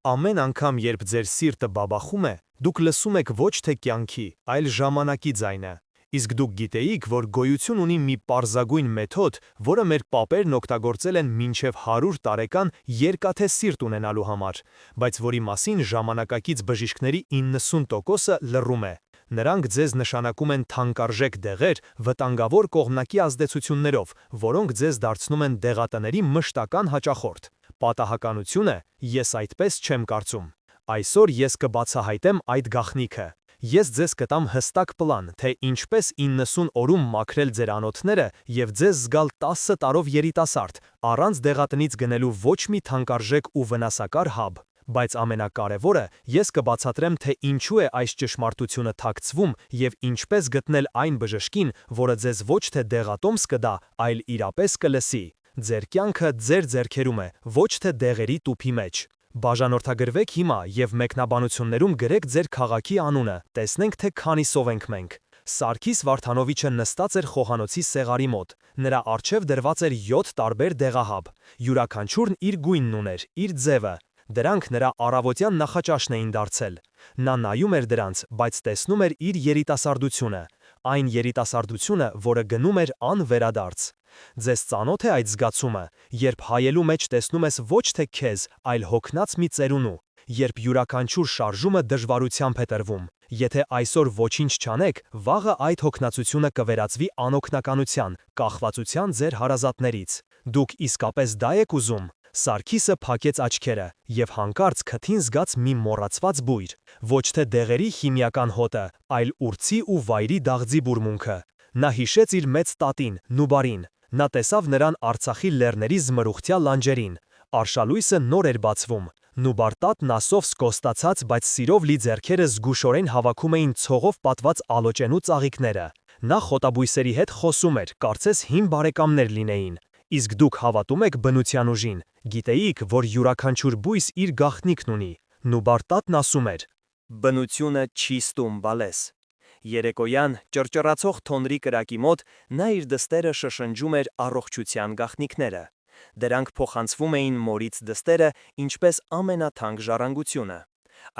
Ամեն անգամ, երբ ձեր սիրտը բաբախում է, դուք լսում եք ոչ թե կյանքի, այլ ժամանակի ձայնը։ Իսկ դուք գիտեիք, որ գոյություն ունի մի պարզագույն մեթոդ, որը մեր պապերն օգտագործել են մինչև 100 տարեկան երկաթե սիրտ ունենալու համար, բայց որի մասին ժամանակակից բժիշկների 90%-ը լռում է։ Նրանք ձեզ նշանակում են թանկարժեք դեղեր վտանգավոր կողմնակի ազդեցություններով, որոնք ձեզ դարձնում են դեղատների մշտական հաճախորդ։ Պատահականությունը, ես այդպես չեմ կարծում։ Այսօր ես կբացահայտեմ այդ գաղտնիքը։ Ես ձեզ կտամ հստակ պլան, թե ինչպես 90 օրում մաքրել ձեր անոթները և ձեզ զգալ 10 տարով երիտասարդ, առանց դեղատնից գնելու ոչ մի թանկարժեք ու վնասակար հաբ։ Բայց ամենակարևորը, ես կբացատրեմ, թե ինչու է այս ճշմարտությունը թաքցվում և ինչպես գտնել այն բժշկին, որը ձեզ ոչ թե դեղատոմս կտա, այլ իրապես կլսի։ Ձեր կյանքը ձեր ձեռքերում է, ոչ թե դեղերի տուփի մեջ։ Բաժանորդագրվեք հիմա և մեկնաբանություններում գրեք ձեր քաղաքի անունը, տեսնենք թե քանի սով ենք մենք։ Սարգիս Վարդանովիչը նստած էր խոհանոցի սեղանի մոտ։ Նրա առջև դրված էր 7 տարբեր դեղահաբ։ Յուրաքանչյուրն իր գույնն ուներ, իր ձևը։ Դրանք նրա առավոտյան նախաճաշն էին դարձել։ Նա նայում էր դրանց, բայց տեսնում էր իր երիտասարդությունը։ Այն երիտասարդությունը, որը գնում էր անվերադարձ։ Ձեզ ծանոթ է այդ զգացումը, երբ հայելու մեջ տեսնում ես ոչ թե քեզ, այլ հոգնած մի ծերունու, երբ յուրաքանչյուր շարժումը դժվարությամբ է տրվում։ Եթե այսօր ոչինչ չանեք, վաղը այդ հոգնածությունը կվերածվի անօգնականության, կախվածության ձեր հարազատներից։ Դուք իսկապես դա եք ուզում։ Սարգիսը փակեց աչքերը և հանկարծ քթին զգաց մի մոռացված բույր։ Ոչ թե դեղերի քիմիական հոտը, այլ ուրցի ու վայրի դաղձի բուրմունքը։ Նա հիշեց իր մեծ տատին, Նուբարին։ Նա տեսավ նրան Արցախի լեռների զմրուխտյա լանջերին։ Արշալույսը նոր էր բացվում։ Նուբար տատն ասով սկոստացած, բայց սիրով լի ձեռքերը զգուշորեն հավաքում էին ցողով պատված ալոճենու ծաղիկները։ Նա խոտաբույսերի հետ խոսում էր, կարծես հին բարեկամներ լինեին։ Իսկ դուք հավատում եք բնության ուժին։ Գիտեիք, որ յուրաքանչյուր բույս իր գաղտնիքն ունի։ Նուբար տատն ասում էր. Բնությունը չի ստում բալես։ Երեկոյան ճռճռացող թոնրի կրակի մոտ նա իր դստերը շշնջում էր առողջության գաղտնիքները։ Դրանք փոխանցվում էին մորից դստերը, ինչպես ամենաթանկ ժառանգությունը։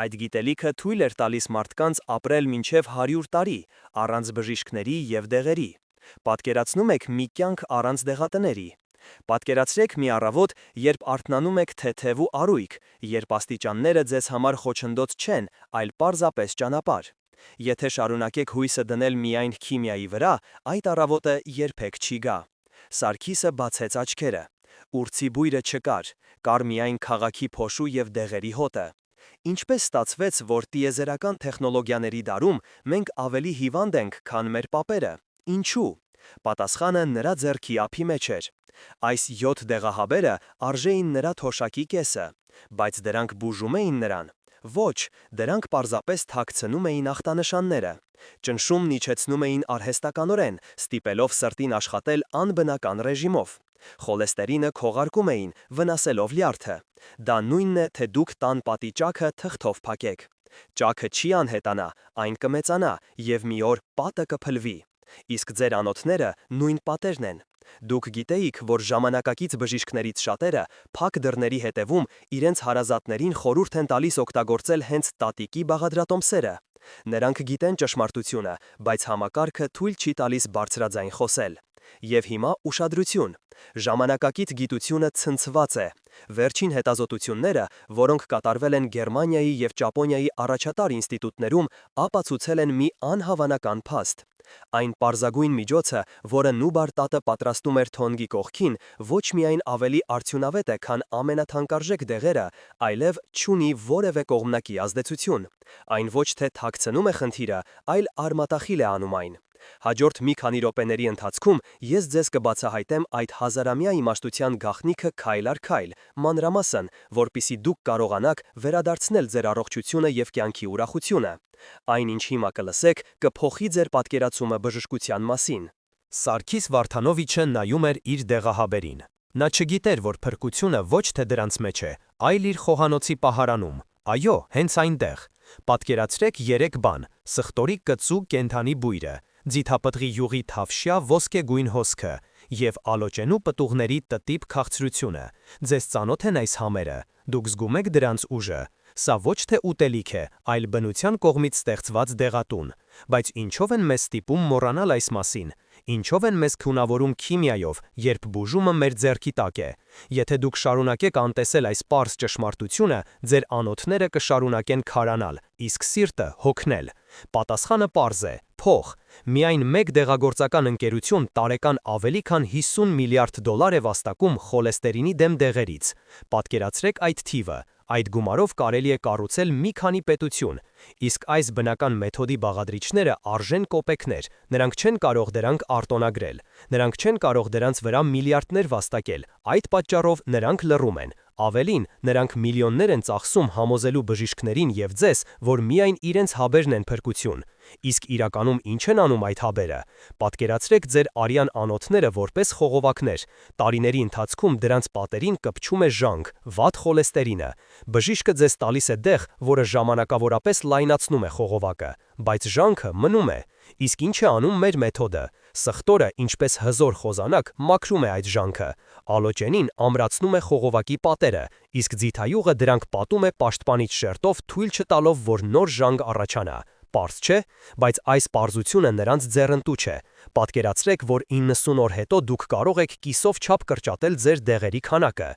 Այդ գիտելիքը թույլ էր տալիս մարդկանց ապրել մինչև 100 տարի, առանց բժիշկների և դեղերի։ Պատկերացնում եք մի կյանք առանց դեղատների։ Պատկերացրեք մի առավոտ, երբ արթնանում եք թեթև ու առույգ, երբ աստիճանները ձեզ համար խոչընդոտ չեն, այլ պարզապես ճանապարհ։ Եթե շարունակեք հույսը դնել միայն քիմիայի վրա, այդ առավոտը երբեք չի գա։ Սարգիսը բացեց աչքերը։ Ուրցի բույրը չկար, կար միայն քաղաքի փոշու և դեղերի հոտը։ Ինչպես ստացվեց, որ տիեզերական տեխնոլոգիաների դարում մենք ավելի հիվանդ ենք, քան մեր պապերը։ Ինչու՞։ Պատասխանը նրա ձեռքի ափի մեջ էր։ Այս 7 դեղահաբերը արժեին նրա թոշակի կեսը, բայց դրանք բուժում էին նրան։ Ոչ, դրանք պարզապես թաքցնում էին ախտանշանները։ Ճնշումն իջեցնում էին արհեստականորեն, ստիպելով սրտին աշխատել անբնական ռեժիմով։ Խոլեստերինը քողարկում էին, վնասելով լյարդը։ Դա նույնն է, թե դուք տան պատի ճաքը թղթով փակեք։ Ճաքը չի անհետանա, այն կմեծանա, և մի օր պատը կփլվի։ Իսկ ձեր անոթները նույն պատերն են։ Դուք գիտեիք, որ ժամանակակից բժիշկներից շատերը փակ դռների հետևում իրենց հարազատներին խորհուրդ են տալիս օգտագործել հենց տատիկի բաղադրատոմսերը։ Նրանք գիտեն ճշմարտությունը, բայց համակարգը թույլ չի տալիս բարձրաձայն խոսել։ Եվ հիմա ուշադրություն։ Ժամանակակից գիտությունը ցնցված է։ Վերջին հետազոտությունները, որոնք կատարվել են Գերմանիայի և Ճապոնիայի առաջատար ինստիտուտներում, ապացուցել են մի անհավանական փաստ։ Այն պարզագույն միջոցը, որը Նուբար տատը պատրաստում էր թոնգի կողքին, ոչ միայն ավելի արդյունավետ է, քան ամենաթանկարժեք դեղերը, այլև չունի որևէ կողմնակի ազդեցություն։ Այն ոչ թե թաքցնում է խնդիրը, այլ արմատախիլ է անում այն։ Հաջորդ մի քանի րոպեների ընթացքում ես ձեզ կբացահայտեմ այդ հազարամյա իմաստության գաղտնիքը քայլ առ քայլ, մանրամասն, որպեսզի դուք կարողանաք վերադարձնել ձեր առողջությունը և կյանքի ուրախությունը։ Այն, ինչ հիմա կլսեք, կփոխի ձեր պատկերացումը բժշկության մասին։ Սարգիս Վարդանովիչը նայում էր իր դեղահաբերին։ Նա չգիտեր, որ փրկությունը ոչ թե դրանց մեջ է, այլ իր խոհանոցի պահարանում։ Այո, հենց այնտեղ։ Պատկերացրեք 3 բան՝ սխտորի կծու կենդանի բույրը, ձիթապտղի յուղի թավշյա ոսկեգույն հոսքը և ալոճենու պտուղների տտիպ քաղցրությունը։ Ձեզ ծանոթ են այս համերը։ Դուք զգում եք դրանց ուժը։ Սա ոչ թե ուտելիք է, այլ բնության կողմից ստեղծված դեղատուն։ Բայց ինչով են մեզ ստիպում մոռանալ այս մասին։ Ինչով են մեզ քունավորում քիմիայով, երբ բուժումը մեր ձեռքի տակ է։ Եթե դուք շարունակեք անտեսել այս պարզ ճշմարտությունը, ձեր անոթները կշարունակեն քարանալ, իսկ սիրտը հոգնել։ Պատասխանը պարզ է՝ փող։ Միայն մեկ դեղագործական ընկերություն տարեկան ավելի քան 50 միլիարդ դոլար է վաստակում խոլեստերինի դեմ դեղերից։ Պատկերացրեք այդ թիվը։ Այդ գումարով կարելի է կառուցել մի քանի պետություն։ Իսկ այս բնական մեթոդի բաղադրիչները արժեն կոպեկներ, նրանք չեն կարող դրանք արտոնագրել, նրանք չեն կարող դրանց վրա միլիարդներ վաստակել, այդ պատճառով նրանք լռում են։ Ավելին, նրանք միլիոններ են ծախսում համոզելու բժիշկներին և ձեզ, որ միայն իրենց հաբերն են փրկություն։ Իսկ իրականում ինչ են անում այդ հաբերը։ Պատկերացրեք ձեր արյան անոթները որպես խողովակներ։ Տարիների ընթացքում դրանց պատերին կպչում է ժանգ, վատ խոլեստերինը։ Բժիշկը ձեզ տալիս է դեղ, որը ժամանակավորապես լայնացնում է խողովակը, բայց ժանգը մնում է։ Իսկ ինչ է անում մեր մեթոդը։ Սխտորը, ինչպես հզոր խոզանակ, մաքրում է այդ ժանգը։ Ալոճենին ամրացնում է խողովակի պատերը, իսկ ձիթայուղը դրանք պատում է պաշտպանիչ շերտով, թույլ չտալով, որ նոր ժանգ առաջանա։ Պարզ չէ, բայց այս պարզությունը նրանց ձեռընտու չէ։ Պատկերացրեք, որ 90 օր հետո դուք կարող եք կիսով չափ կրճատել ձեր դեղերի քանակը։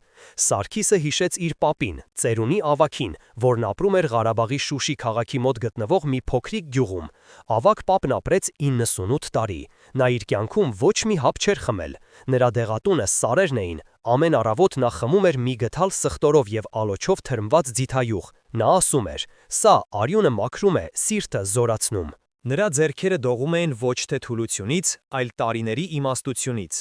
Սարգիսը հիշեց իր պապին, ծերունի ավագին, որն ապրում էր Ղարաբաղի Շուշի քաղաքի մոտ գտնվող մի փոքրիկ գյուղում։ Ավագ պապն ապրեց 98 տարի։ Նա իր կյանքում ոչ մի հապ չէր խմել։ Նրա դեղատունը սարերն էին։ Ամեն առավոտ նա խմում էր մի գդալ սխտորով և ալոչով թրմված ձիթայուղ։ Նա ասում էր. «Սա արյունը մաքրում է, սիրտը զորացնում»։ Նրա ձեռքերը դողում էին ոչ թե թուլությունից, այլ տարիների իմաստությունից։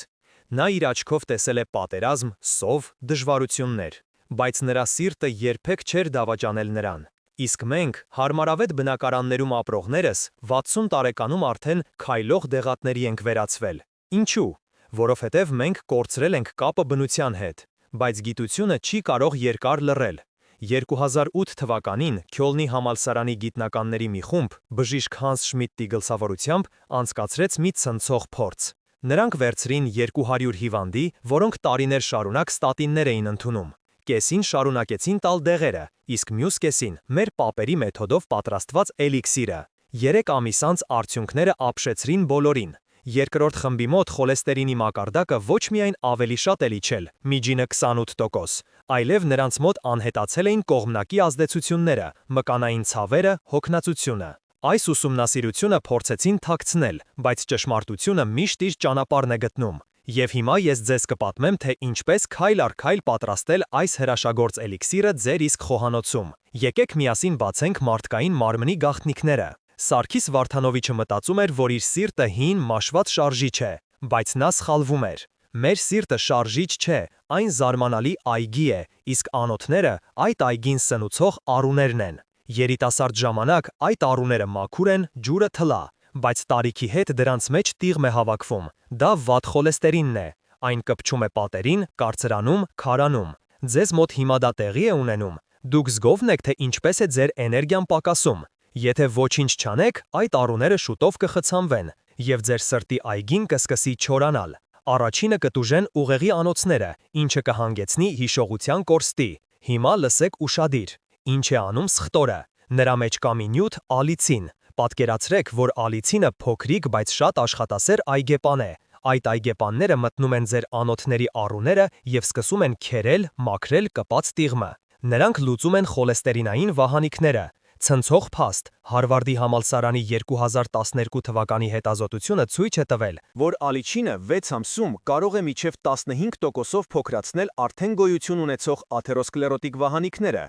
Նա իր աչքով տեսել է պատերազմ, սով, դժվարություններ, բայց նրա սիրտը երբեք չէր դավաճանել նրան։ Իսկ մենք, հարմարավետ բնակարաններում ապրողներս, 60 տարեկանում արդեն քայլող դեղատների ենք վերածվել։ Ինչու՞։ Որովհետև մենք կորցրել ենք կապը բնության հետ, բայց գիտությունը չի կարող երկար լռել։ 2008 թվականին Քյոլնի համալսարանի գիտնականների մի խումբ, բժիշկ Հանս Շմիդտի գլխավորությամբ, անցկացրեց մի ցնցող փորձ։ Նրանք վերցրին 200 հիվանդի, որոնք տարիներ շարունակ ստատիններ էին ընդունում։ Կեսին շարունակեցին տալ դեղերը, իսկ մյուս կեսին մեր պապերի մեթոդով պատրաստված էլիքսիրը։ 3 ամիս անց արդյունքները ապշեցրին բոլորին։ Երկրորդ խմբի մոտ խոլեստերինի մակարդակը ոչ միայն ավելի շատ է իջել, միջինը 28%, այլև նրանց մոտ անհետացել էին կողմնակի ազդեցությունները, մկանային ցավերը, հոգնածությունը։ Այս ուսումնասիրությունը փորձեցին թաքցնել, բայց ճշմարտությունը միշտ իր ճանապարհն է գտնում։ Եվ հիմա ես ձեզ կպատմեմ, թե ինչպես քայլ առ քայլ պատրաստել այս հրաշագործ էլիքսիրը ձեր իսկ խոհանոցում։ Եկեք միասին բացենք մարդկային մարմնի գաղտնիքները։ Սարգիս Վարդանովիչը մտածում էր, որ իր սիրտը հին մաշված շարժիչ է, բայց նա սխալվում էր։ Մեր սիրտը շարժիչ չէ, այն զարմանալի այգի է, իսկ անոթները այդ այգին սնուցող առուներն են։ Երիտասարդ ժամանակ այդ առուները մաքուր են, ջուրը թլա, բայց տարիքի հետ դրանց մեջ տիղմ է հավաքվում։ Դա վատ խոլեստերինն է։ Այն կպչում է պատերին, կարծրանում, քարանում։ Ձեզ մոտ հիմա դա տեղի է ունենում։ Դուք զգովն եք, թե ինչպես է ձեր էներգիան պակասում։ Եթե ոչինչ չանեք, այդ առուները շուտով կխցանվեն, և ձեր սրտի այգին կսկսի չորանալ։ Առաջինը կտուժեն ուղեղի անոթները, ինչը կհանգեցնի հիշողության կորստի։ Հիմա լսեք ուշադիր։ Ինչ է անում սխտորը։ Նրա մեջ կա մի նյութ ալիցին։ Պատկերացրեք, որ ալիցինը փոքրիկ, բայց շատ աշխատասեր այգեպան է։ Այդ այգեպանները մտնում են ձեր անոթների առուները և սկսում են քերել, մաքրել կպած տիղմը։ Նրանք լուծում են խոլեստերինային վահանիքները։ Ցնցող փաստ, Հարվարդի համալսարանի 2012 թվականի հետազոտությունը ցույց է տվել, որ ալիչինը 6 ամսում կարող է մինչև 15%-ով փոքրացնել արդեն գոյություն ունեցող աթերոսկլերոտիկ վահանիքները։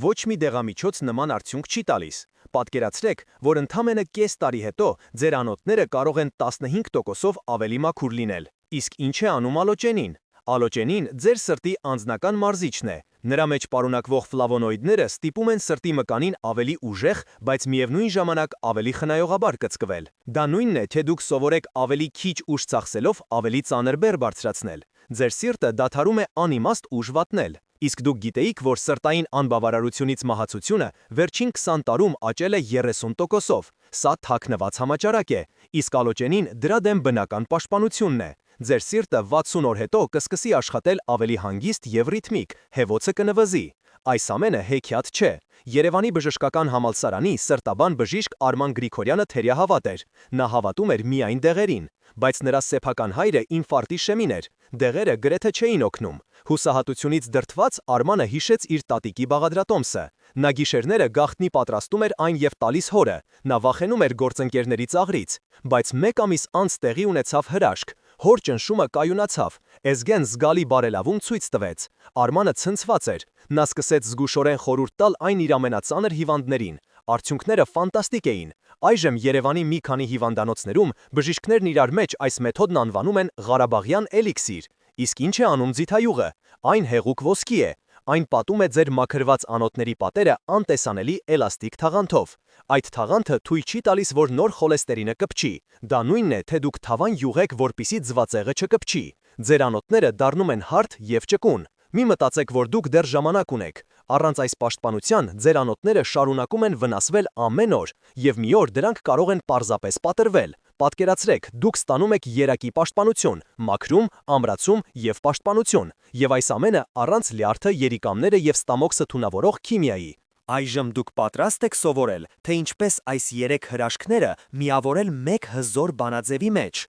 Ոչ մի դեղամիջոց նման արդյունք չի տալիս։ Պատկերացրեք, որ ընդամենը կես տարի հետո ձեր անոթները կարող են 15%-ով ավելի մաքուր լինել։ Իսկ ինչ է անում ալոճենին։ Ալոճենին ձեր սրտի անձնական մարզիչն է։ Նրա մեջ պարունակվող ֆլավոնոիդները ստիպում են սրտի մկանին ավելի ուժեղ, բայց միևնույն ժամանակ ավելի խնայողաբար կծկվել։ Դա նույնն է, թե դուք սովորեք ավելի քիչ ուժ ծախսելով ավելի ծանր բեռ բարձրացնել։ Ձեր սիրտը դադարում է անիմաստ ուժ վատնել։ Իսկ դուք գիտեիք, որ սրտային անբավարարությունից մահացությունը վերջին 20 տարում աճել է 30%-ով։ Սա թաքնված համաճարակ է, իսկ ալոճենին դրա դեմ բնական պաշտպանությունն է։ Ձեր սիրտը 60 օր հետո կսկսի աշխատել ավելի հանգիստ և ռիթմիկ, հեվոցը կնվզի։ այս ամենը հեքիաթ չէ։ Երևանի բժշկական համալսարանի սրտաբան բժիշկ Արման Գրիգորյանը թերահավատ էր։ Նա հավատում էր միայն դեղերին, բայց նրա սեփական հայրը ինֆարկտի շեմին էր։ Դեղերը գրեթե չէին օգնում։ Հուսահատությունից դրդված Արմանը հիշեց իր տատիկի բաղադրատոմսը։ Նա գիշերները գաղտնի պատրաստում էր այն եւ տալիս հորը։ Նա վախենում էր գործընկերների ծաղրից, բայց մեկ ամիս անց տեղի ունեցավ հրաշք։ Հոր ճնշումը կայունացավ։ Էզգեն զգալի բարելավում ցույց տվեց։ Արմանը ցնցված էր։ Նա սկսեց զգուշորեն խորհուրդ տալ այն իր ամենածանր հիվանդներին։ Արդյունքները ֆանտաստիկ էին։ Այժմ Երևանի մի քանի հիվանդանոցներում բժիշկներն իրար մեջ այս մեթոդն անվանում են Ղարաբաղյան էլիքսիր։ Իսկ ինչ է անում ձիթայուղը։ Այն հեղուկ ոսկի է։ Այն պատում է ձեր մաքրված անոթների պատերը անտեսանելի էլաստիկ թաղանթով։ Այդ թաղանթը թույլ չի տալիս, որ նոր խոլեստերինը կպչի։ Դա նույնն է, թե դուք թավան յուղեք, որպիսի ձվածեղը չկպչի։ Ձեր անոթները դառնում են հարթ եւ ճկուն։ Մի մտածեք, որ դուք դեռ ժամանակ ունեք։ Առանց այս պաշտպանության ձեր անոթները շարունակում են վնասվել ամեն օր, եւ մի օր դրանք կարող են պարզապես պատրվել։ Պատկերացրեք, դուք ստանում եք երակի պաշտպանություն, մաքրում, ամրացում եւ պաշտպանություն, եւ այս ամենը առանց լյարդը, երիկամները եւ ստամոքսը թունավորող քիմիայի։ Այժմ դուք պատրաստ եք սովորել, թե ինչպես այս 3 հրաշքները միավորել մեկ հզոր բանաձևի մեջ։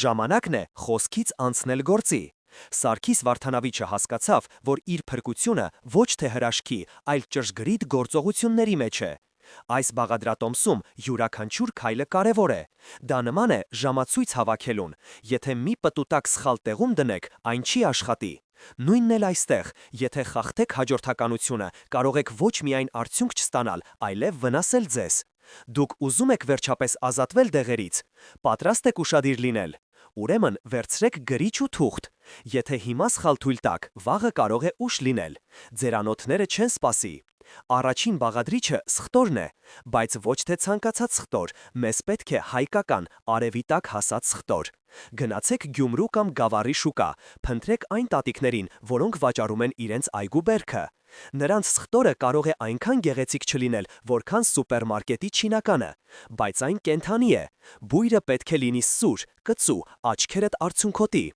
Ժամանակն է խոսքից անցնել գործի։ Սարգիս Վարդանավիչը հասկացավ, որ իր փրկությունը ոչ թե հրաշքի, այլ ճշգրիտ գործողությունների մեջ է։ Այս բաղադրատոմսում յուրաքանչյուր քայլը կարևոր է։ Դա նման է ժամացույց հավաքելուն։ Եթե մի պտուտակ սխալ տեղում դնեք, այն չի աշխատի։ Նույնն էլ այստեղ, եթե խախտեք հաջորդականությունը, կարող եք ոչ միայն արդյունք չստանալ, այլև վնասել ձեզ։ Դուք ուզում եք վերջապես ազատվել դեղերից։ Պատրաստ եք ուշադիր լինել։ Ուրեմն վերցրեք գրիչ ու թուղթ։ Եթե հիմա սխալ թույլ տաք, վաղը կարող է ուշ լինել։ Ձեր անոթները չեն սպասի։ Առաջին բաղադրիչը սխտորն է, բայց ոչ թե ցանկացած սխտոր, մեզ պետք է հայկական, արևի տակ հասած սխտոր։ Գնացեք Գյումրու կամ Գավառի շուկա, փնտրեք այն տատիկներին, որոնք վաճառում են իրենց այգու բերքը։ Նրանց սխտորը կարող է այնքան գեղեցիկ չլինել, որքան սուպերմարկետի չինականը, բայց այն կենդանի է։ Բույրը պետք է լինի սուր, կծու, աչքերդ արցունքոտի։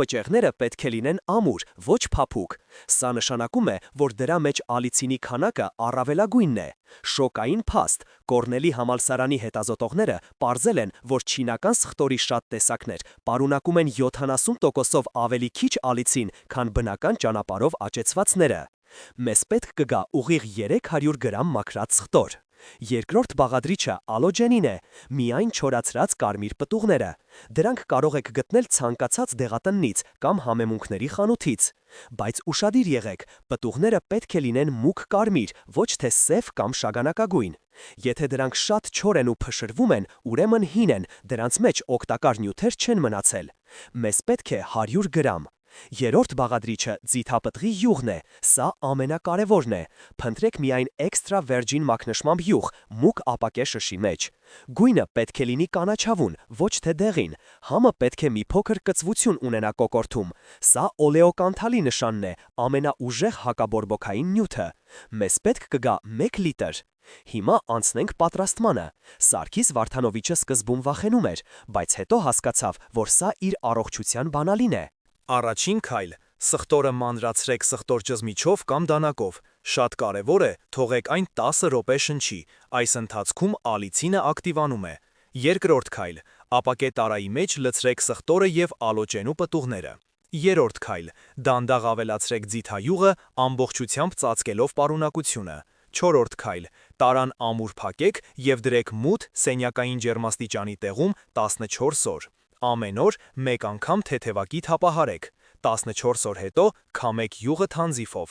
Պճեղները պետք է լինեն ամուր, ոչ փափուկ։ Սա նշանակում է, որ դրա մեջ ալիցինի քանակը առավելագույնն է։ Շոկային փաստ։ Կորնելի համալսարանի հետազոտողները պարզել են, որ չինական սխտորի շատ տեսակներ պարունակում են 70%-ով ավելի քիչ ալիցին, քան բնական ճանապարհով աճեցվածները։ Մեզ պետք կգա ուղիղ 300 գրամ մաքրած սխտոր։ Երկրորդ բաղադրիչը ալոջենին է, միայն չորացրած կարմիր պտուղները։ Դրանք կարող եք գտնել ցանկացած դեղատնից կամ համեմունքների խանութից։ Բայց ուշադիր եղեք, պտուղները պետք է լինեն մուգ կարմիր, ոչ թե սև կամ շագանակագույն։ Եթե դրանք շատ չոր են ու փշրվում են, ուրեմն հին են, դրանց մեջ օգտակար նյութեր չեն մնացել։ Մեզ պետք է 100 գրամ։ Երրորդ բաղադրիչը ձիթապտղի յուղն է, սա ամենակարևորն է։ Փնտրեք միայն էքստրա վերջին մակնշմամբ յուղ, մուգ ապակե շշի մեջ։ Գույնը պետք է լինի կանաչավուն, ոչ թե դեղին։ Համը պետք է մի փոքր կծվություն ունենա կոկորտում։ Սա օլեոկանթալի նշանն է, ամենաուժեղ հակաբորբոքային նյութը։ Մեզ պետք կգա 1 լիտր։ Հիմա անցնենք պատրաստմանը։ Սարգիս Վարդանովիչը սկզբում վախենում էր, բայց հետո հասկացավ, որ սա իր առողջության բանալին է։ Առաջին քայլ. սխտորը մանրացրեք սխտոր ճզմիչով կամ դանակով։ Շատ կարևոր է, թողեք այն 10 րոպե շնչի, այս ընթացքում ալիցինը ակտիվանում է։ Երկրորդ քայլ. ապակե տարայի մեջ լցրեք սխտորը եւ ալոջենու պտուղները։ Երրորդ քայլ. դանդաղ ավելացրեք ձիթայուղը, ամբողջությամբ ծածկելով պարունակությունը։ Չորրորդ քայլ. տարան ամուր փակեք եւ դրեք մութ սենյակային ջերմաստիճանի տեղում 14 օր։ Ամեն օր մեկ անգամ թեթևակի թափահարեք։ 14 օր հետո քամեք յուղը թանձիվով։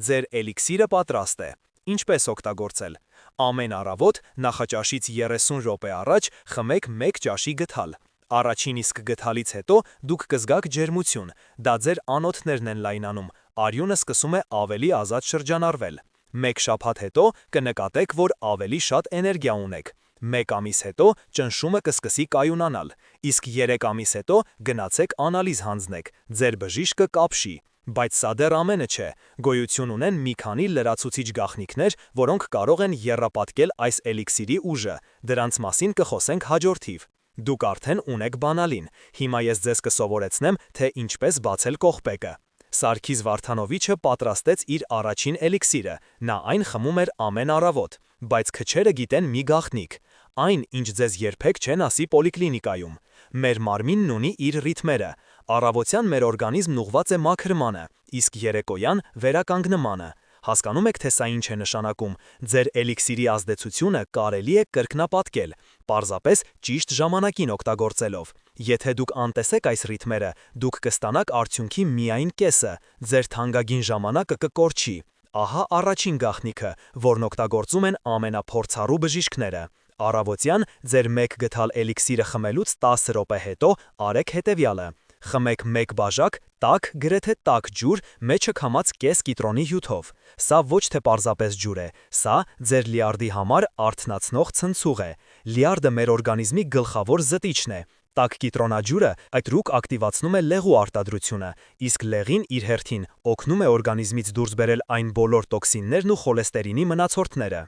Ձեր էլիքսիրը պատրաստ է։ Ինչպես օգտագործել։ Ամեն առավոտ նախաճաշից 30 րոպե առաջ խմեք 1 ճաշի գդալ։ Առաջին իսկ գդալից հետո դուք կզգաք ջերմություն, դա ձեր անոթներն են լայնանում, արյունը սկսում է ավելի ազատ շրջանառվել։ Մեկ շաբաթ հետո կնկատեք, որ ավելի շատ էներգիա ունեք։ Մեկ ամիս հետո ճնշումը կսկսի կայունանալ, իսկ 3 ամիս հետո գնացեք անալիզ հանձնեք, ձեր բժիշկը կապշի։ Բայց սա դեռ ամենը չէ, գոյություն ունեն մի քանի լրացուցիչ գաղտնիքներ, որոնք կարող են եռապատկել այս էլիքսիրի ուժը, դրանց մասին կխոսենք հաջորդիվ։ Դուք արդեն ունեք բանալին, հիմա ես ձեզ կսովորեցնեմ, թե ինչպես բացել կողպեկը։ Սարգիս Վարդանովիչը պատրաստեց իր առաջին էլիքսիրը, նա այն խմում էր ամեն առավոտ, բայց քչերը գիտեն մի գաղտնիք, այն, ինչ ձեզ երբեք չեն ասի պոլիկլինիկայում։ Մեր մարմինն ունի իր ռիթմերը, առավոտյան մեր օրգանիզմն ուղղված է մաքրմանը, իսկ երեկոյան վերականգնմանը։ Հասկանում եք, թե սա ինչ է նշանակում, ձեր էլիքսիրի ազդեցությունը կարելի է կրկնապատկել, պարզապես ճիշտ ժամանակին օգտագործելով։ Եթե դուք անտեսեք այս ռիթմերը, դուք կստանաք արդյունքի միայն կեսը, ձեր թանկագին ժամանակը կկորչի։ Ահա առաջին գաղտնիքը, որն օգտագործում են ամենափորձառու բժիշկները։ Առավոտյան ձեր 1 գթալ էլիքսիրը խմելուց 10 րոպե հետո արեք հետևյալը. խմեք 1 բաժակ տաք, գրեթե տաք ջուր, մեջը քամած կես կիտրոնի հյութով։ Սա ոչ թե պարզապես ջուր է, սա ձեր լյարդի համար արթնացնող ցնցուղ է։ Լյարդը մեր օրգանիզմի գլխավոր զտիչն է։ Տաք կիտրոնաջուրը այդրուկ ակտիվացնում է լեղու արտադրությունը, իսկ լեղին իր հերթին օգնում է օրգանիզմից դուրս բերել այն բոլոր տոքսիններն ու խոլեստերինի մնացորդները,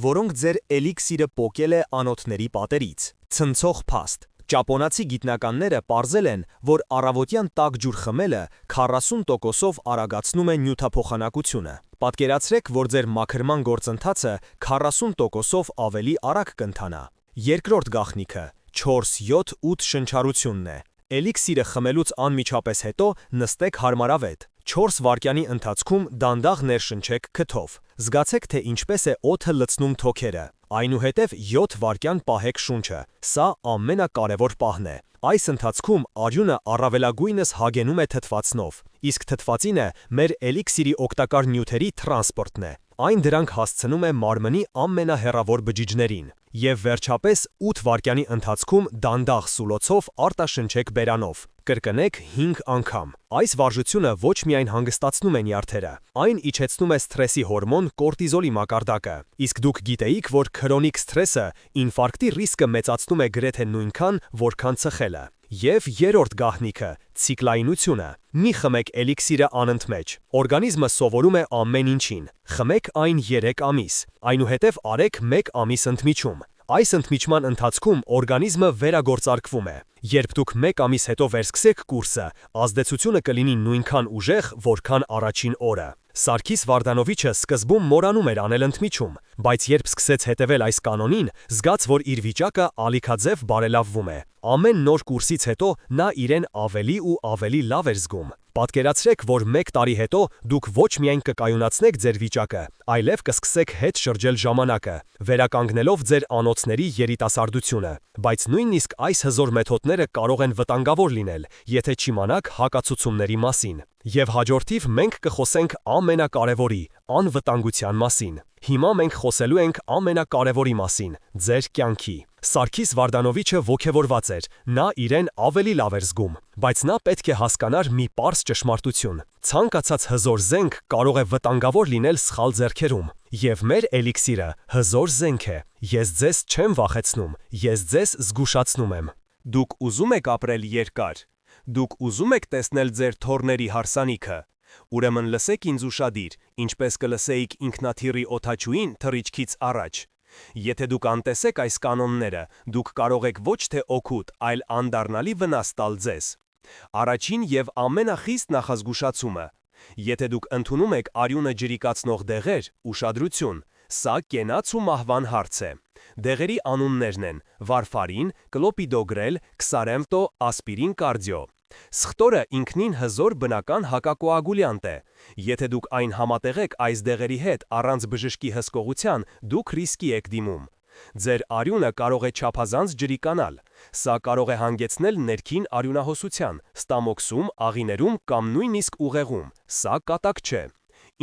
որոնք ձեր էլիքսիրը պոկել է անոթների պատերից։ Ցնցող փաստ։ Ճապոնացի գիտնականները պարզել են, որ առավոտյան տաք ջուր խմելը 40%-ով արագացնում է նյութափոխանակությունը։ Պատկերացրեք, որ ձեր մաքրման գործընթացը 40%-ով ավելի արագ կընթանա։ Երկրորդ գաղտնիքը 4-7-8 շնչառությունն է։ Էլիքսիրը խմելուց անմիջապես հետո նստեք հարմարավետ։ 4 վայրկյանի ընթացքում դանդաղ ներշնչեք քթով։ Զգացեք, թե ինչպես է օդը լցնում թոքերը։ Այնուհետև 7 վայրկյան պահեք շունչը։ Սա ամենակարևոր պահն է։ Այս ընթացքում արյունը առավելագույնս հագենում է թթվածնով, իսկ թթվածինը մեր էլիքսիրի օգտակար նյութերի տրանսպորտն է։ Այն դրանք հասցնում է մարմնի ամենահեռավոր բջիջներին։ Եվ վերջապես 8 վայրկյանի ընթացքում դանդաղ սուլոցով արտաշնչեք բերանով։ Կրկնեք 5 անգամ։ Այս վարժությունը ոչ միայն հանգստացնում է նյարդերը, այն իջեցնում է սթրեսի հորմոն կորտիզոլի մակարդակը։ Իսկ դուք գիտեիք, որ քրոնիկ սթրեսը ինֆարկտի ռիսկը մեծացնում է գրեթե նույնքան, որքան ծխելը։ Եվ երրորդ գաղտնիքը՝ ցիկլայնությունը։ Մի խմեք էլիքսիրը անընդմեջ։ Օրգանիզմը սովորում է ամեն ինչին։ Խմեք այն 3 ամիս, այնուհետև արեք 1 ամիս ընդմիջում։ Այս ընդմիջման ընթացքում օրգանիզմը վերագործարկվում է։ Երբ դուք 1 ամիս հետո վերսկսեք կուրսը, ազդեցությունը կլինի նույնքան ուժեղ, որքան առաջին օրը։ Սարգիս Վարդանովիչը սկզբում մոռանում էր անել ընդմիջում, բայց երբ սկսեց հետևել այս կանոնին, զգաց, որ իր վիճակը ալիքաձև բարելավվում է։ Ամեն նոր կուրսից հետո նա իրեն ավելի ու ավելի լավ էր զգում։ Պատկերացրեք, որ 1 տարի հետո դուք ոչ միայն կկայունացնեք ձեր վիճակը, այլև կսկսեք հետ շրջել ժամանակը, վերականգնելով ձեր անոթների երիտասարդությունը։ Բայց նույնիսկ այս հզոր մեթոդները կարող են վտանգավոր լինել, եթե չիմանաք հակացուցումների մասին։ Եվ հաջորդիվ մենք կխոսենք ամենակարևորի՝ անվտանգության մասին։ Հիմա մենք խոսելու ենք ամենակարևորի մասին՝ ձեր կյանքի։ Սարգիս Վարդանովիչը ոգևորված էր, նա իրեն ավելի լավ էր զգում, բայց նա պետք է հասկանար մի պարզ ճշմարտություն. ցանկացած հզոր զենք կարող է վտանգավոր լինել սխալ ձեռքերում, եւ մեր էլիքսիրը հզոր զենք է։ Ես ձեզ չեմ վախեցնում, ես ձեզ զգուշացնում եմ։ Դուք ուզում եք ապրել երկար։ Դուք ուզում եք տեսնել ձեր թոռների հարսանիքը։ Ուրեմն լսեք ինձ ուշադիր, ինչպես կլսեիք ինքնաթիռի օդաչուին թռիչքից առաջ։ Եթե դուք անտեսեք այս կանոնները, դուք կարող եք ոչ թե օգուտ, այլ անդառնալի վնաս տալ ձեզ։ Առաջին եւ ամենախիստ նախազգուշացումը. եթե դուք ընդունում եք արյունը ջրիկացնող դեղեր, ուշադրություն, սա կենաց ու մահվան հարց է։ Դեղերի անուններն են վարֆարին, կլոպիդոգրել, քսարեմտո, ասպիրին, կարդիո։ Սխտորը ինքնին հզոր բնական հակակոագուլյանտ է։ Եթե դուք այն համատեղեք այս դեղերի հետ առանց բժշկի հսկողության, դուք ռիսկի եք դիմում։ Ձեր արյունը կարող է չափազանց ջրիկանալ։ Սա կարող է հանգեցնել ներքին արյունահոսության, ստամոքսում, աղիներում կամ նույնիսկ ուղեղում։ Սա կատակ չէ։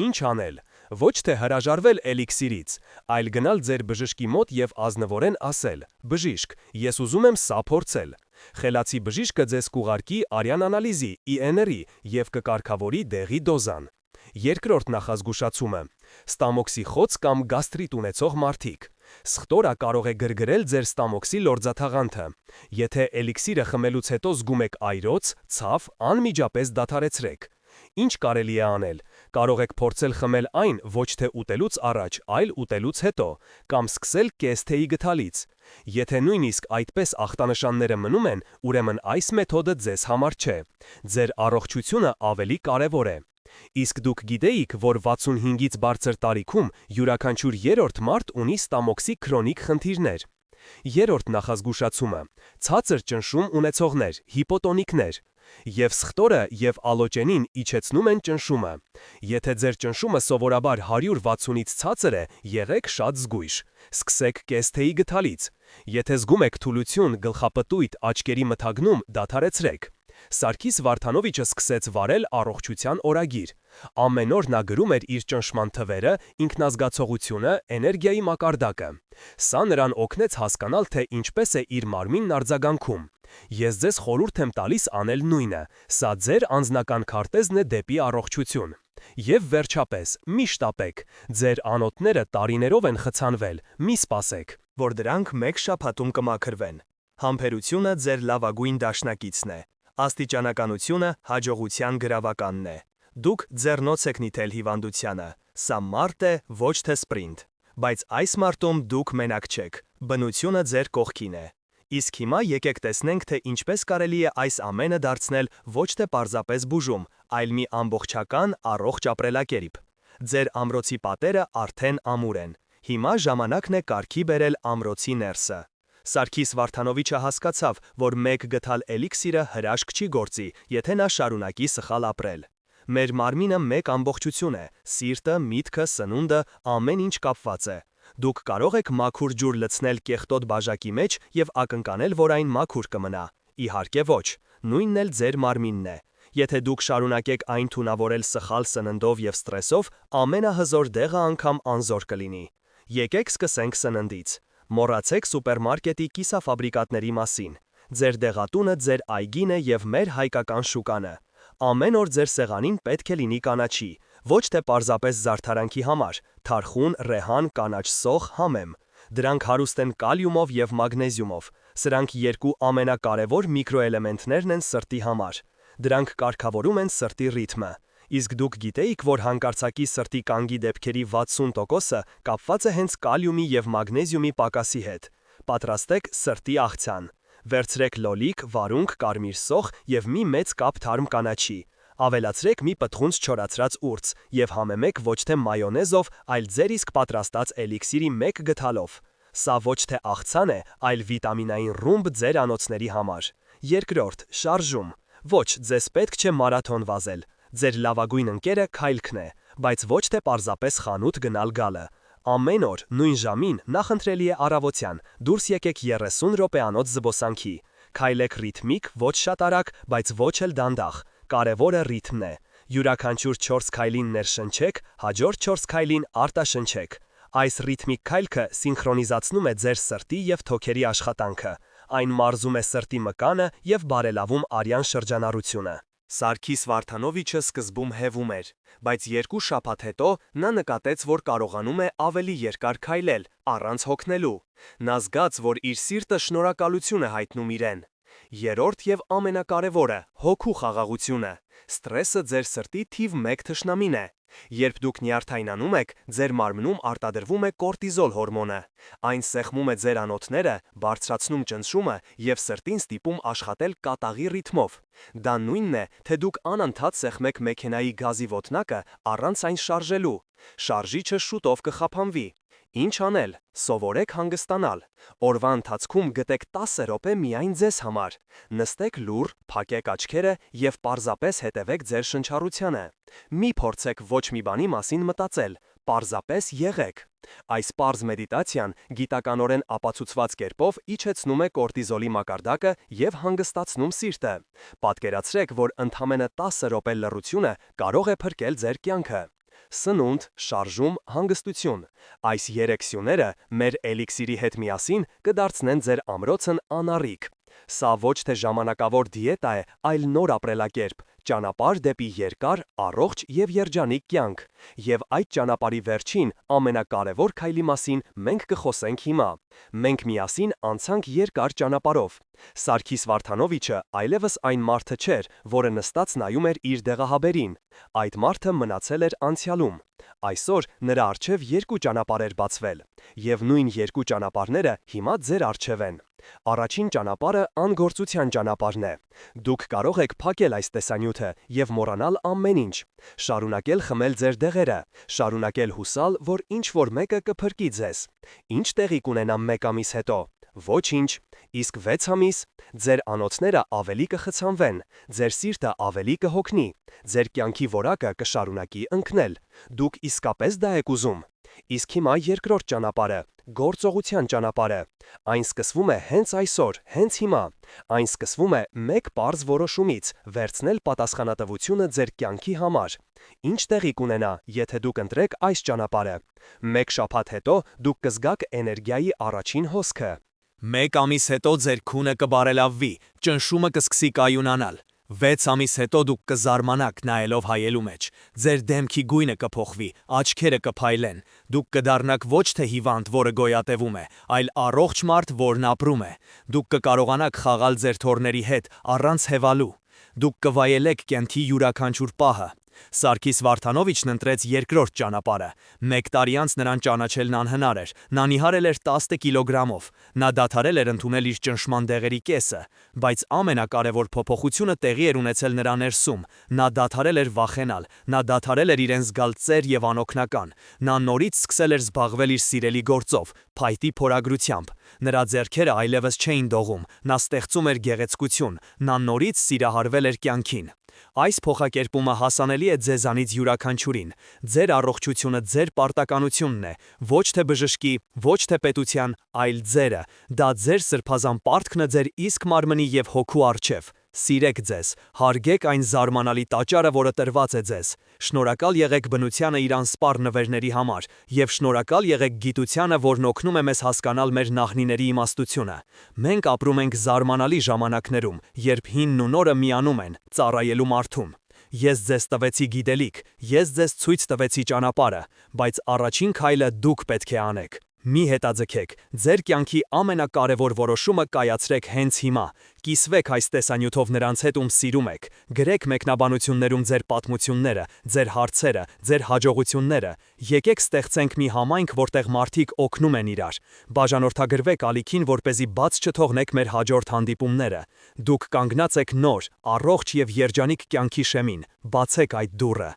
Ինչ անել։ Ոչ թե հրաժարվել էլիքսիրից, այլ գնալ ձեր բժշկի մոտ եւ ազնվորեն ասել. «Բժիշկ, ես ուզում եմ սա փորձել»։ Խելացի բժիշկը ձեզ կուղարկի արյան անալիզի, ENR-ի եւ կկարգավորի դեղի դոզան։ Երկրորդ նախազգուշացումը. ստամոքսի խոց կամ գաստրիտ ունեցող մարդիկ։ Սխտորը կարող է գրգռել ձեր ստամոքսի լորձաթաղանթը։ Եթե էլիքսիրը խմելուց հետո զգում եք այրոց, ցավ, անմիջապես դադարեցրեք։ Ինչ կարելի է անել։ Կարող եք փորձել խմել այն ոչ թե ուտելուց առաջ, այլ ուտելուց հետո, կամ սկսել կես թեյի գթալից։ Եթե նույնիսկ այդպես ախտանշանները մնում են, ուրեմն այս մեթոդը ձեզ համար չէ։ Ձեր առողջությունը ավելի կարևոր է։ Իսկ դուք գիտեիք, որ 65-ից բարձր տարիքում յուրաքանչյուր երրորդ մարդ ունի ստամոքսի քրոնիկ խնդիրներ։ Երրորդ նախազգուշացումը՝ ցածր ճնշում ունեցողներ, հիպոտոնիկներ, եւ սխտորը եւ ալոճենին իջեցնում են ճնշումը։ Եթե ձեր ճնշումը սովորաբար 160-ից ցածր է, եղեք շատ զգույշ։ Սկսեք կեսթեի գթալից։ Եթե զգում եք թուլություն, գլխապտույտ, աչքերի մթագնում, դադարեցրեք։ Սարգիս Վարդանովիչը սկսեց վարել առողջության օրագիր։ Ամեն օր նա գրում էր իր ճնշման թվերը, ինքնազգացողությունը, էներգիայի մակարդակը։ Սա նրան օգնեց հասկանալ, թե ինչպես է իր մարմինն արձագանքում։ Ես ձեզ խորհուրդ եմ տալիս անել նույնը։ Սա ձեր անձնական քարտեզն է դեպի առողջություն։ Եվ վերջապես, մի շտապեք։ Ձեր անոթները տարիներով են խցանվել, մի սպասեք, որ դրանք մեկ շաբաթում կմաքրվեն։ Համբերությունը ձեր լավագույն դաշնակիցն է։ Աստիճանականությունը հաջողության գրավականն է։ Դուք ձեռնոց եք նիթել հիվանդությանը։ Սա մարդ է, ոչ թե սպրինտ։ Բայց այս մարտում դուք մենակ չեք։ Բնությունը ձեր կողքին է։ Իսկ հիմա եկեք տեսնենք, թե ինչպես կարելի է այս ամենը դարձնել ոչ թե պարզապես բուժում, այլ մի ամբողջական առողջ ապրելակերպ։ Ձեր ամրոցի պատերը արդեն ամուր են։ Հիմա ժամանակն է կարգի բերել ամրոցի ներսը։ Սարգիս Վարդանովիչը հասկացավ, որ մեկ գտալ էլիքսիրը հրաշք չի գործի, եթե նա շարունակի սխալ ապրել։ Մեր մարմինը մեկ ամբողջություն է, սիրտը, միտքը, սնունդը, ամեն ինչ կապված է։ Դուք կարող եք մաքուր ջուր լցնել կեղտոտ բաժակի մեջ եւ ակնկանել, որ այն մաքուր կմնա։ Իհարկե ոչ, նույնն էլ ձեր մարմինն է։ Եթե դուք շարունակեք այն թունավորել սխալ սննդով եւ ստրեսով, ամենահզոր դեղը անգամ անզոր կլինի։ Եկեք սկսենք սննդից։ Մոռացեք սուպերմարկետի կիսաֆաբրիկատների մասին։ Ձեր դեղատունը ձեր այգին է եւ մեր հայկական շուկանը։ Ամեն օր ձեր սեղանին պետք է լինի կանաչի, ոչ թե պարզապես զարդարանքի համար, թարխուն, ռեհան, կանաչ սոխ, համեմ։ Դրանք հարուստ են կալիումով եւ մագնեզիումով։ Սրանք երկու ամենակարևոր միկրոէլեմենտներն են սրտի համար։ Դրանք կարգավորում են սրտի ռիթմը։ Իսկ դուք գիտեիք, որ հանկարծակի սրտի կանգի դեպքերի 60%-ը կապված է հենց կալիումի եւ մագնեզիումի պակասի հետ։ Պատրաստեք սրտի աղցան։ Վերցրեք լոլիկ, վարունգ, կարմիր սոխ եւ մի մեծ կապ թարմ կանաչի։ Ավելացրեք մի պտղունց չորացրած ուրց եւ համեմեք ոչ թե մայոնեզով, այլ ձեր իսկ պատրաստած էլիքսիրի մեկ գթալով։ Սա ոչ թե աղցան է, այլ վիտամինային ռումբ ձեր անոթների համար։ Երկրորդ, շարժում։ Ոչ, ձեզ պետք չէ մարաթոն վազել։ Ձեր լավագույն ընկերը քայլքն է, բայց ոչ թե պարզապես խանութ գնալ գալը։ Ամեն օր, նույն ժամին, նախընտրելի է առավոտյան, դուրս եկեք 30 րոպեանոց զբոսանքի։ Քայլեք ռիթմիկ, ոչ շատ արագ, բայց ոչ էլ դանդաղ։ Կարևորը ռիթմն է։ Յուրաքանչյուր 4 քայլին ներշնչեք, հաջորդ 4 քայլին արտաշնչեք։ Այս ռիթմիկ քայլքը սինխրոնիզացնում է ձեր սրտի եւ թոքերի աշխատանքը։ Այն մարզում է սրտի մկանը եւ բարելավում արյան շրջանառությունը։ Սարգիս Վարդանովիչը սկզբում հևում էր, բայց 2 շաբաթ հետո նա նկատեց, որ կարողանում է ավելի երկար քայլել, առանց հոգնելու։ Նա զգաց, որ իր սիրտը շնորհակալություն է հայտնում իրեն։ Երրորդ եւ ամենակարևորը՝ հոգու խաղաղությունը։ Ստրեսը ձեր սրտի թիվ 1 թշնամին է։ Երբ դուք նյարդայնանում եք, ձեր մարմնում արտադրվում է կորտիզոլ հորմոնը։ Այն սեղմում է ձեր անոթները, բարձրացնում ճնշումը եւ սրտին ստիպում աշխատել կատաղի ռիթմով։ Դա նույնն է, թե դուք անընդհատ սեղմեք մեքենայի գազի ոտնակը առանց այն շարժելու։ Շարժիչը շուտով կխափանվի։ Ինչ անել։ Սովորեք հանգստանալ։ Օրվա ընթացքում գտեք 10 րոպե միայն ձեզ համար։ Նստեք լուռ, փակեք աչքերը եւ պարզապես հետևեք ձեր շնչառությանը։ Մի փորձեք ոչ մի բանի մասին մտածել, պարզապես եղեք։ Այս պարզ մեդիտացիան գիտականորեն ապացուցված կերպով իջեցնում է կորտիզոլի մակարդակը եւ հանգստացնում սիրտը։ Պատկերացրեք, որ ընդամենը 10 րոպե լռությունը կարող է փրկել ձեր կյանքը։ Սնունդ, շարժում, հանգստություն։ Այս 3 սյուները մեր էլիքսիրի հետ միասին կդարձնեն ձեր ամրոցն անառիկ։ Սա ոչ թե ժամանակավոր դիետա է, այլ նոր ապրելակերպ, ճանապարհ դեպի երկար, առողջ եւ երջանիկ կյանք։ Եվ այդ ճանապարհի վերջին, ամենակարևոր քայլի մասին մենք կխոսենք հիմա։ Մենք միասին անցանք երկար ճանապարհով։ Սարգիս Վարդանովիչը այլևս այն մարդը չէր, որը նստած նայում էր իր դեղահաբերին։ Այդ մարդը մնացել էր անցյալում։ Այսօր նրա առջև 2 ճանապարհ էր բացվել, եւ նույն 2 ճանապարհները հիմա ձեր առջև են։ Առաջին ճանապարհը անգործության ճանապարհն է։ Դուք կարող եք փակել այս տեսանյութը եւ մոռանալ ամեն ինչ։ Շարունակել խմել ձեր դեղերը, շարունակել հուսալ, որ ինչ-որ մեկը կփրկի ձեզ։ Ինչ տեղի կունենա 1 ամիս հետո։ Ոչինչ։ Իսկ 6 ամիս ձեր անոթները ավելի կխցանվեն, ձեր սիրտը ավելի կհոգնի, ձեր կյանքի որակը կշարունակի ընկնել։ Դուք իսկապես դա եք ուզում։ Իսկ հիմա երկրորդ ճանապարհը, գործողության ճանապարհը։ Այն սկսվում է հենց այսօր, հենց հիմա։ Այն սկսվում է մեկ պարզ որոշումից՝ վերցնել պատասխանատվությունը ձեր կյանքի համար։ Ինչ տեղի կունենա, եթե դուք ընտրեք այս ճանապարհը։ 1 շաբաթ հետո դուք կզգաք էներգիայի առաջին հոսքը։ 1 ամիս հետո ձեր քունը կբարելավվի, ճնշումը կսկսի կայունանալ։ 6 ամիս հետո դուք կզարմանաք նայելով հայելու մեջ, ձեր դեմքի գույնը կփոխվի, աչքերը կփայլեն, դուք կդառնաք ոչ թե հիվանդ, որը գոյատևում է, այլ առողջ մարդ, որն ապրում է։ Դուք կկարողանաք խաղալ ձեր թոռների հետ առանց հևալու։ Դուք կվայելեք կյանքի յուրաքանչյուր պահը։ Սարգիս Վարդանովիչն ընտրեց երկրորդ ճանապարհը։ 1 տարի անց նրան ճանաչելն անհնար էր։ Նա նիհարել էր 10 կիլոգրամով։ Նա դադարել էր ընդունել իր ճնշման դեղերի կեսը, բայց ամենակարևոր փոփոխությունը տեղի էր ունեցել նրա ներսում։ Նա դադարել էր վախենալ, նա դադարել էր իրեն զգալ ծեր եւ անօգնական։ Նա նորից սկսել էր զբաղվել իր սիրելի գործով՝ փայտի փորագրությամբ։ Նրա ձեռքերը այլևս չէին դողում, նա ստեղծում էր գեղեցկություն, նա նորից սիրահարվել էր կյանքին։ Այս փոխակերպումը հասանելի է ձեզանից յուրաքանչյուրին։ Ձեր առողջությունը ձեր պարտականությունն է, ոչ թե բժշկի, ոչ թե պետության, այլ ձերը։ Դա ձեր սրբազան պարտքն է ձեր իսկ մարմնի եւ հոգու առջև։ Սիրեք ձեզ, հարգեք այն զարմանալի տաճարը, որը տրված է ձեզ։ Շնորհակալ եղեք բնությանը իր անսպառ նվերների համար եւ շնորհակալ եղեք գիտությանը, որն օգնում է մեզ հասկանալ մեր նախնիների իմաստությունը։ Մենք ապրում ենք զարմանալի ժամանակներում, երբ հինն ու նորը միանում են, ծառայելու մարդում։ Ես ձեզ տվեցի գիտելիք, ես ձեզ ցույց տվեցի ճանապարհը, բայց առաջին քայլը դուք պետք է անեք։ Մի հետաձգեք, ձեր կյանքի ամենակարևոր որոշումը կայացրեք հենց հիմա։ Կիսվեք այս տեսանյութով նրանց հետ, ում սիրում եք։ Գրեք մեկնաբանություններում ձեր պատմությունները, ձեր հարցերը, ձեր հաջողությունները։ Եկեք ստեղծենք մի համայնք, որտեղ մարդիկ օգնում են իրար։ Բաժանորդագրվեք ալիքին, որպեսզի բաց չթողնեք մեր հաջորդ հանդիպումները։ Դուք կանգնած եք նոր, առողջ եւ երջանիկ կյանքի շեմին։ Բացեք այդ դուռը։